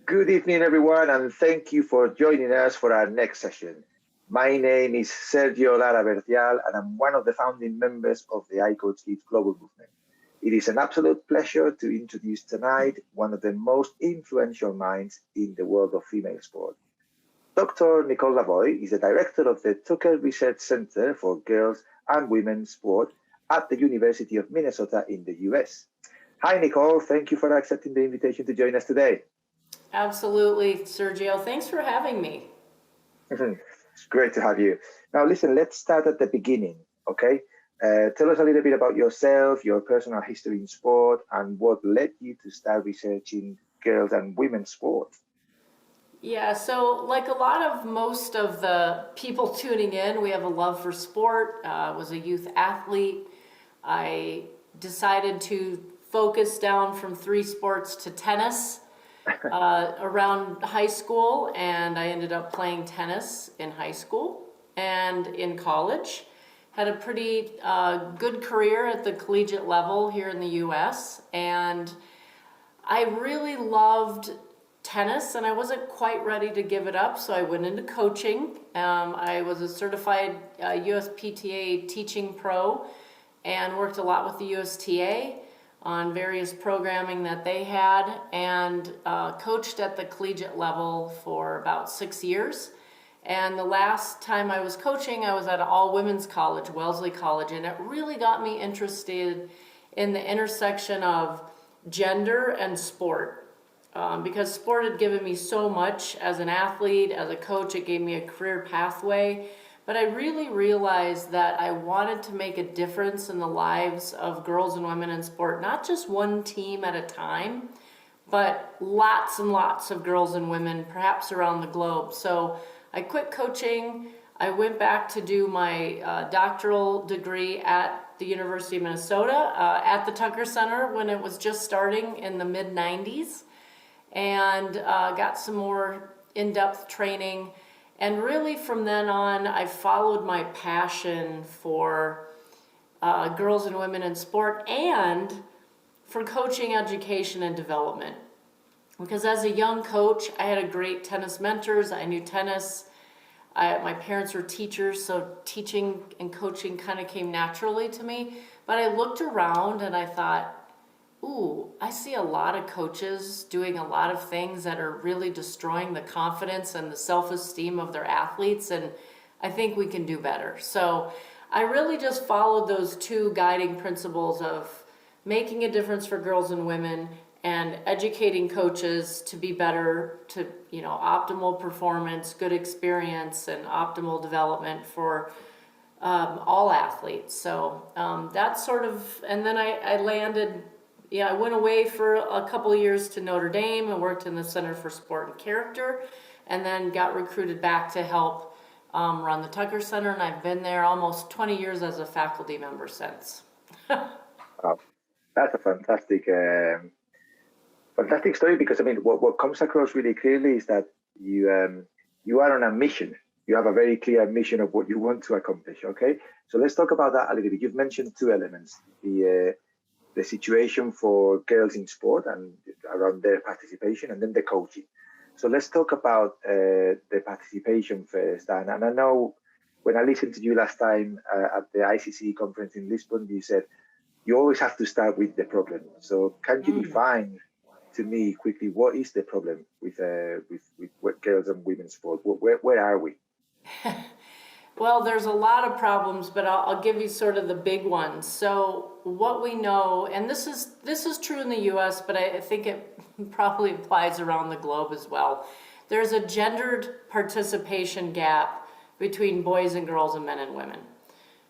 Good evening, everyone, and thank you for joining us for our next session. My name is Sergio Lara-Bercial, and I'm one of the founding members of the ICOACHKIDS global movement. It is an absolute pleasure to introduce tonight one of the most influential minds in the world of female sport. Dr. Nicole LaVoi is the director of the Tucker Research Center for Girls and Women's Sport at the University of Minnesota in the US. Hi, Nicole. Thank you for accepting the invitation to join us today. Absolutely, Sergio. Thanks for having me. It's great to have you. Now, listen, let's start at the beginning, okay? Tell us a little bit about yourself, your personal history in sport, and what led you to start researching girls and women's sport. Yeah, so like most of the people tuning in, we have a love for sport. Was a youth athlete. I decided to focus down from 3 sports to tennis around high school, and I ended up playing tennis in high school and in college. Had a pretty good career at the collegiate level here in the US, and I really loved tennis, and I wasn't quite ready to give it up, so I went into coaching. I was a certified USPTA teaching pro and worked a lot with the USTA on various programming that they had, and coached at the collegiate level for about 6 years. And the last time I was coaching, I was at an all-women's college, Wellesley College, and it really got me interested in the intersection of gender and sport. Because sport had given me so much as an athlete, as a coach. It gave me a career pathway. But I really realized that I wanted to make a difference in the lives of girls and women in sport, not just one team at a time, but lots and lots of girls and women, perhaps around the globe. So I quit coaching. I went back to do my doctoral degree at the University of Minnesota, at the Tucker Center when it was just starting in the mid-90s. And got some more in-depth training. And really from then on, I followed my passion for girls and women in sport and for coaching, education, and development. Because as a young coach, I had a great tennis mentors. I knew tennis. My parents were teachers, so teaching and coaching kind of came naturally to me. But I looked around and I thought, ooh, I see a lot of coaches doing a lot of things that are really destroying the confidence and the self-esteem of their athletes, and I think we can do better. So I really just followed those 2 guiding principles of making a difference for girls and women and educating coaches to be better, to, optimal performance, good experience, and optimal development for all athletes. So that's sort of, and then I landed. I went away for a couple of years to Notre Dame and worked in the Center for Sport and Character, and then got recruited back to help run the Tucker Center, and I've been there almost 20 years as a faculty member since. Wow, that's a fantastic story, because what comes across really clearly is that you are on a mission. You have a very clear mission of what you want to accomplish. Okay, so let's talk about that a little bit. You've mentioned 2 elements: the situation for girls in sport and around their participation, and then the coaching. So let's talk about the participation first. And I know when I listened to you last time at the ICC conference in Lisbon, you said you always have to start with the problem. So can you define to me quickly what is the problem with girls and women's sport? Where are we? Well, there's a lot of problems, but I'll give you sort of the big ones. So what we know, and this is true in the US, but I think it probably applies around the globe as well. There's a gendered participation gap between boys and girls and men and women.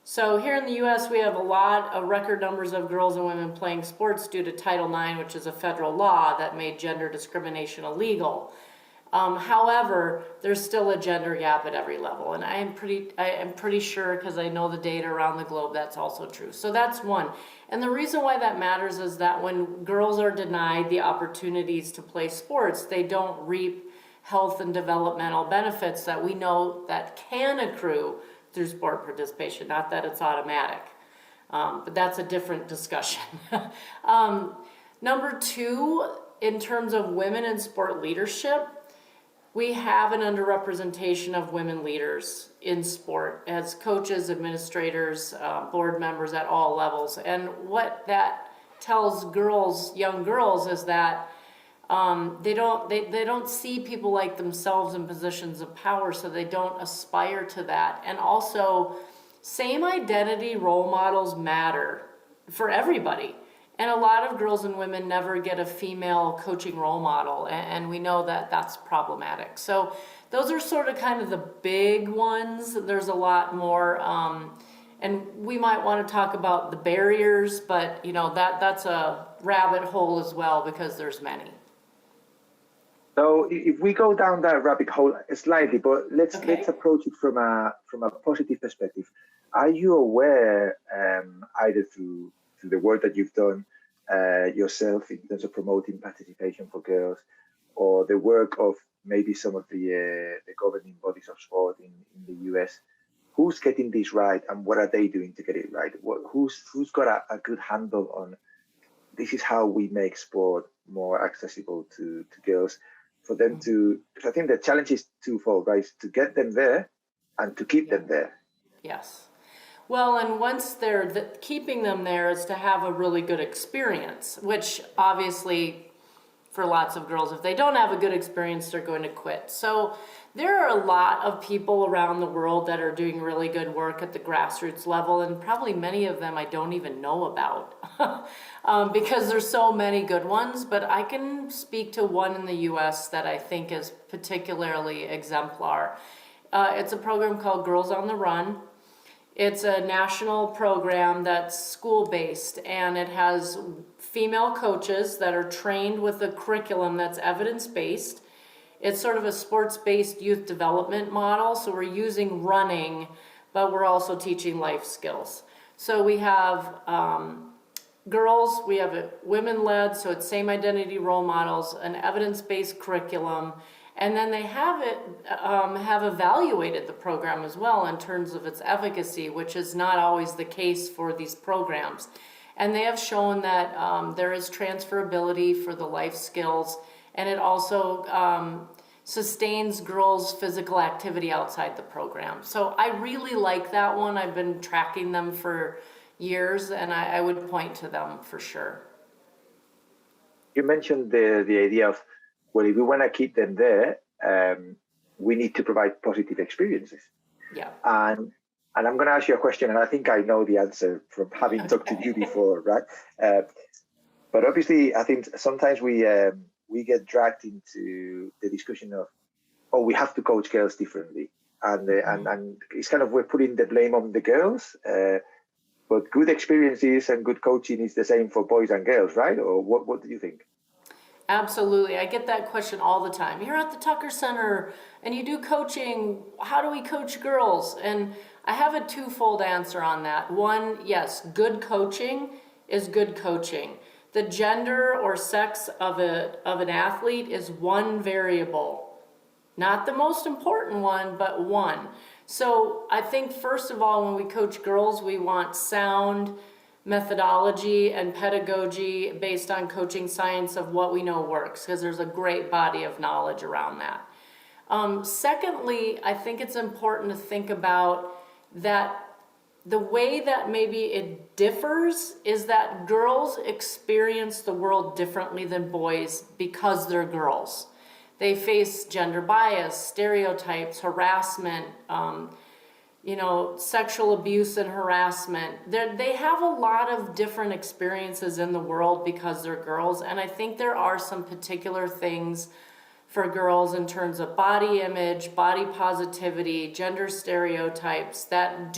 So here in the US, we have a lot of record numbers of girls and women playing sports due to Title IX, which is a federal law that made gender discrimination illegal. However, there's still a gender gap at every level, and I am pretty sure, because I know the data around the globe, that's also true. So that's one. And the reason why that matters is that when girls are denied the opportunities to play sports, they don't reap health and developmental benefits that we know that can accrue through sport participation, not that it's automatic. But that's a different discussion. Number 2, in terms of women in sport leadership, we have an underrepresentation of women leaders in sport as coaches, administrators, board members at all levels. And what that tells girls, young girls, is that they don't see people like themselves in positions of power, so they don't aspire to that. And also, same identity role models matter for everybody. And a lot of girls and women never get a female coaching role model, and we know that that's problematic. So those are sort of kind of the big ones. There's a lot more, and we might want to talk about the barriers, but you know that's a rabbit hole as well because there's many. So if we go down that rabbit hole slightly, but let's approach it from a positive perspective. Are you aware, either through the work that you've done yourself in terms of promoting participation for girls, or the work of maybe some of the governing bodies of sport in the US, who's getting this right and what are they doing to get it right? Who's got a good handle on this is how we make sport more accessible to girls, for them to, because I think the challenge is twofold, right? To get them there and to keep them there. Yes. Well, and once they're keeping them there is to have a really good experience, which obviously for lots of girls, if they don't have a good experience, they're going to quit. So there are a lot of people around the world that are doing really good work at the grassroots level, and probably many of them I don't even know about because there's so many good ones, but I can speak to one in the US that I think is particularly exemplar. It's a program called Girls on the Run. It's a national program that's school-based, and it has female coaches that are trained with a curriculum that's evidence-based. It's sort of a sports-based youth development model, so we're using running, but we're also teaching life skills. So we have girls, we have it women-led, so it's same identity role models, an evidence-based curriculum, and then they have evaluated the program as well in terms of its efficacy, which is not always the case for these programs. And they have shown that there is transferability for the life skills, and it also sustains girls' physical activity outside the program. So I really like that one. I've been tracking them for years, and I would point to them for sure. You mentioned the idea of, well, if we want to keep them there, we need to provide positive experiences. Yeah. And I'm going to ask you a question, and I think I know the answer from having talked to you before, right? But obviously, I think sometimes we get dragged into the discussion of, oh, we have to coach girls differently, and it's kind of we're putting the blame on the girls. But good experiences and good coaching is the same for boys and girls, right? Or what do you think? Absolutely. I get that question all the time. You're at the Tucker Center and you do coaching. How do we coach girls? And I have a twofold answer on that. One, yes, good coaching is good coaching. The gender or sex of an athlete is one variable. Not the most important one, but one. So I think first of all, when we coach girls, we want sound methodology and pedagogy based on coaching science of what we know works, because there's a great body of knowledge around that. Secondly, I think it's important to think about that the way that maybe it differs is that girls experience the world differently than boys because they're girls. They face gender bias, stereotypes, harassment, sexual abuse and harassment. They have a lot of different experiences in the world because they're girls, and I think there are some particular things for girls in terms of body image, body positivity, gender stereotypes that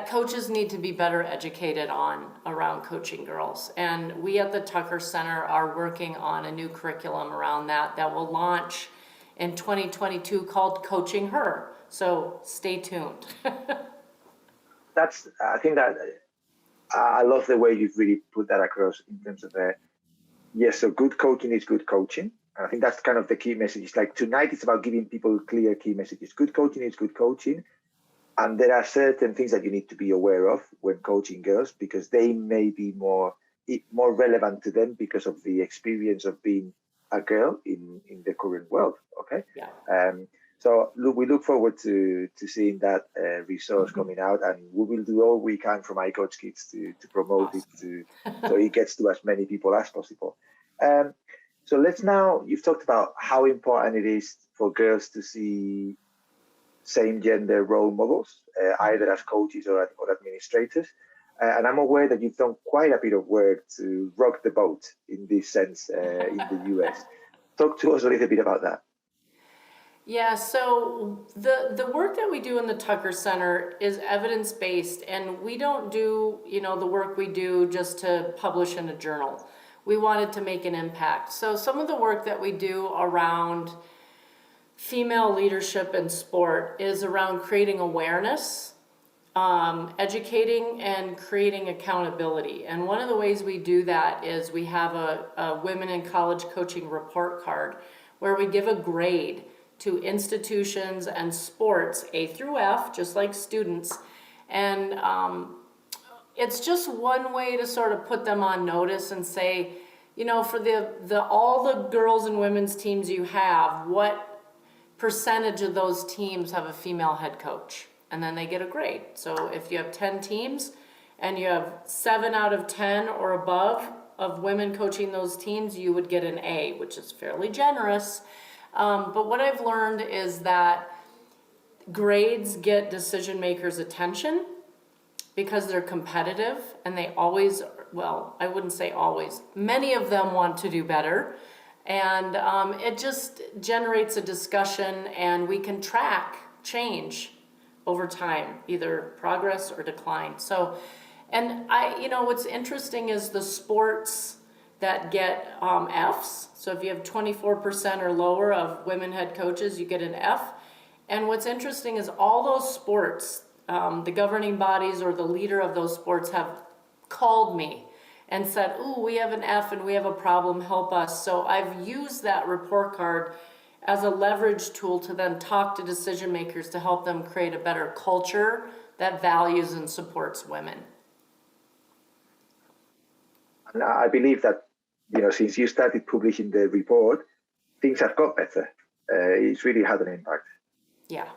coaches need to be better educated on around coaching girls. And we at the Tucker Center are working on a new curriculum around that will launch in 2022 called Coaching Her. So stay tuned. I think that I love the way you've really put that across in terms of yes, so good coaching is good coaching. I think that's kind of the key message. It's like tonight it's about giving people clear key messages. Good coaching is good coaching. And there are certain things that you need to be aware of when coaching girls, because they may be more it more relevant to them because of the experience of being a girl in the current world. Okay. Yeah. So we look forward to seeing that resource coming out, and we will do all we can from ICOACHKIDS to promote Awesome. it so it gets to as many people as possible. So let's now, you've talked about how important it is for girls to see same gender role models, either as coaches or administrators. And I'm aware that you've done quite a bit of work to rock the boat in this sense in the US. Talk to us a little bit about that. Yeah, so the work that we do in the Tucker Center is evidence-based, and we don't do, the work we do just to publish in a journal. We wanted to make an impact. So some of the work that we do around female leadership in sport is around creating awareness, educating, and creating accountability. And one of the ways we do that is we have a Women in College Coaching report card where we give a grade to institutions and sports, A through F, just like students. And it's just one way to sort of put them on notice and say, for all the girls and women's teams you have, what percentage of those teams have a female head coach? And then they get a grade. So if you have 10 teams and you have 7 out of 10 or above of women coaching those teams, you would get an A, which is fairly generous. But what I've learned is that grades get decision makers' attention because they're competitive, and they always, well, I wouldn't say always, many of them want to do better. And it just generates a discussion, and we can track change over time, either progress or decline. So, and what's interesting is the sports that get Fs. So if you have 24% or lower of women head coaches, you get an F. And what's interesting is all those sports, the governing bodies or the leader of those sports have called me and said, ooh, we have an F and we have a problem, help us. So I've used that report card as a leverage tool to then talk to decision makers to help them create a better culture that values and supports women. And I believe that, since you started publishing the report, things have got better. It's really had an impact. Yeah.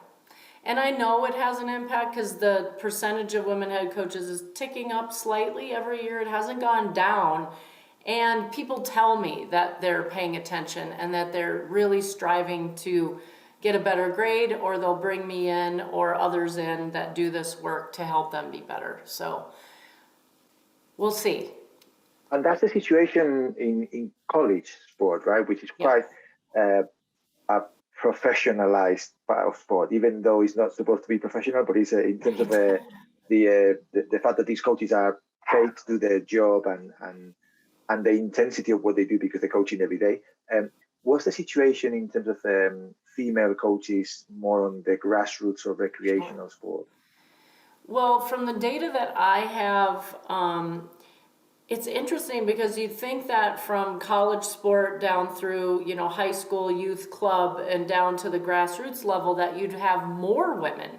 And I know it has an impact because the percentage of women head coaches is ticking up slightly every year. It hasn't gone down. And people tell me that they're paying attention and that they're really striving to get a better grade, or they'll bring me in or others in that do this work to help them be better. So we'll see. And that's the situation in college sport, right? Which is quite a professionalized part of sport, even though it's not supposed to be professional, but it's in terms of the fact that these coaches are paid to do their job and the intensity of what they do because they're coaching every day. What's the situation in terms of female coaches more on the grassroots or recreational sport? Well, from the data that I have, it's interesting because you'd think that from college sport down through, high school, youth club, and down to the grassroots level that you'd have more women.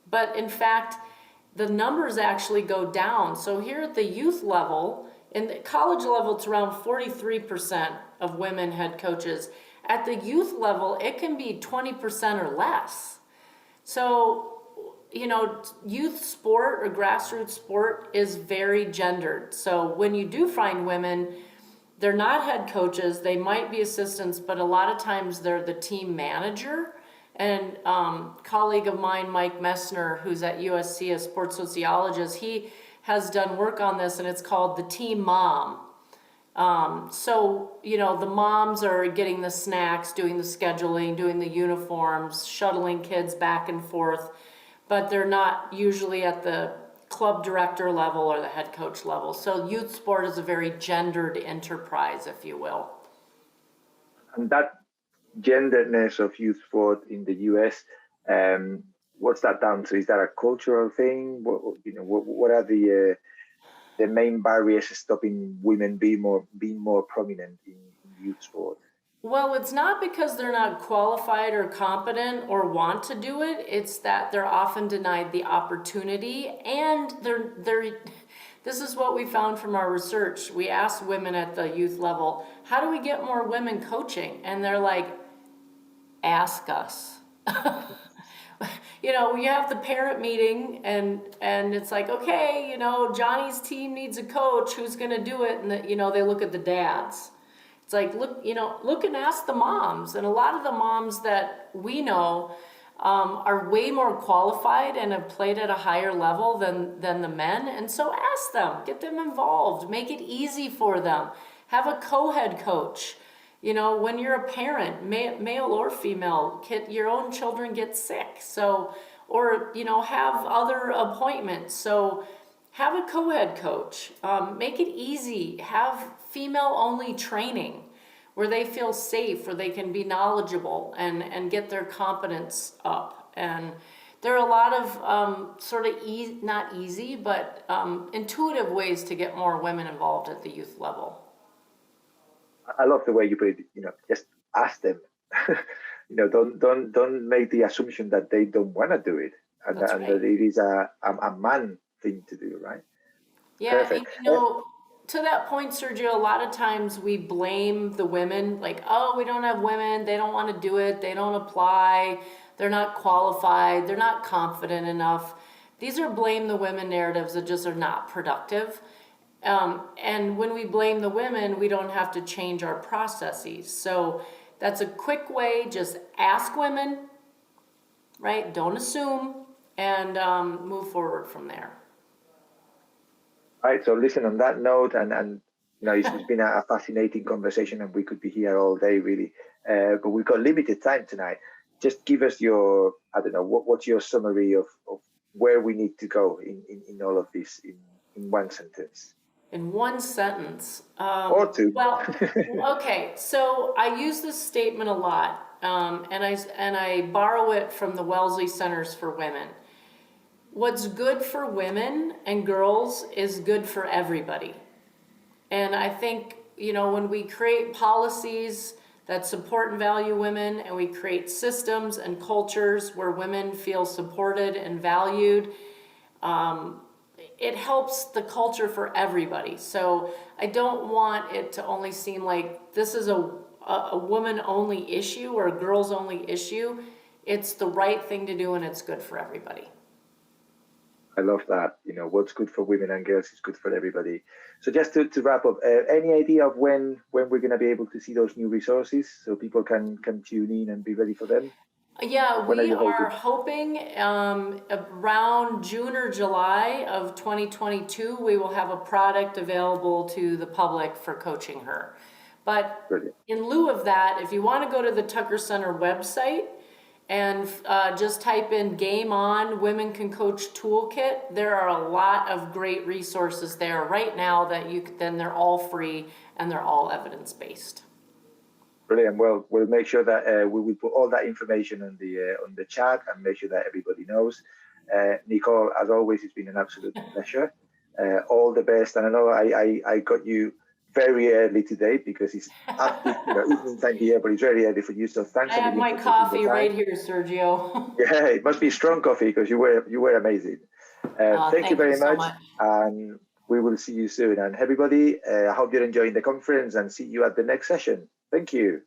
But in fact, the numbers actually go down. So here at the youth level, in the college level, it's around 43% of women head coaches. At the youth level, it can be 20% or less. So, youth sport or grassroots sport is very gendered. So when you do find women, they're not head coaches, they might be assistants, but a lot of times they're the team manager. And colleague of mine, Mike Messner, who's at USC, a sports sociologist, he has done work on this, and it's called the team mom. So, the moms are getting the snacks, doing the scheduling, doing the uniforms, shuttling kids back and forth, but they're not usually at the club director level or the head coach level. So youth sport is a very gendered enterprise, if you will. And that genderedness of youth sport in the US, what's that down to? Is that a cultural thing? What are the main barriers stopping women being more prominent in youth sport? Well, it's not because they're not qualified or competent or want to do it. It's that they're often denied the opportunity, and This is what we found from our research. We asked women at the youth level, how do we get more women coaching? And they're like, ask us. You know, you have the parent meeting and it's like, okay, you know, Johnny's team needs a coach, who's gonna do it? And you know, they look at the dads. It's like, look, you know, look and ask the moms. And a lot of the moms that we know are way more qualified and have played at a higher level than the men. And so ask them, get them involved, make it easy for them. Have a co-head coach. You know, when you're a parent, male or female, your own children get sick. So, or, you know, have other appointments. So have a co-head coach. Make it easy. Have female-only training where they feel safe, where they can be knowledgeable and get their competence up. And there are a lot of sort of not easy, but intuitive ways to get more women involved at the youth level. I love the way you put it. You know, just ask them. You know, don't make the assumption that they don't want to do it, and that it is a man thing to do, right? Yeah, perfect. And you know, to that point, Sergio, a lot of times we blame the women, like, oh, we don't have women, they don't want to do it, they don't apply, they're not qualified, they're not confident enough. These are blame the women narratives that just are not productive. And when we blame the women, we don't have to change our processes. So that's a quick way, just ask women, right? Don't assume, and move forward from there. All right, so listen, on that note, and you know, it's been a fascinating conversation, and we could be here all day, really. But we've got limited time tonight. Just give us your, I don't know, what's your summary of where we need to go in all of this in one sentence? In one sentence. Or two. Well, okay, so I use this statement a lot, and I borrow it from the Wellesley Centers for Women. What's good for women and girls is good for everybody. And I think, you know, when we create policies that support and value women, and we create systems and cultures where women feel supported and valued, it helps the culture for everybody. So I don't want it to only seem like this is a woman-only issue or a girls-only issue. It's the right thing to do, and it's good for everybody. I love that. You know, what's good for women and girls is good for everybody. So just to wrap up, any idea of when we're going to be able to see those new resources so people can tune in and be ready for them? Yeah, we are hoping around June or July of 2022, we will have a product available to the public for coaching her. But in lieu of that, if you want to go to the Tucker Center website and just type in Game On Women Can Coach Toolkit, there are a lot of great resources there right now that then they're all free and they're all evidence-based. Brilliant. Well, we'll make sure that we will put all that information on the chat and make sure that everybody knows. Nicole, as always, it's been an absolute pleasure. All the best. And I know I got you very early today because it's evening time here, but it's very early for you. So thanks. I have my coffee right here, Sergio. Yeah, it must be strong coffee because you were amazing. Thank you very much. And we will see you soon. And everybody, I hope you're enjoying the conference and see you at the next session. Thank you.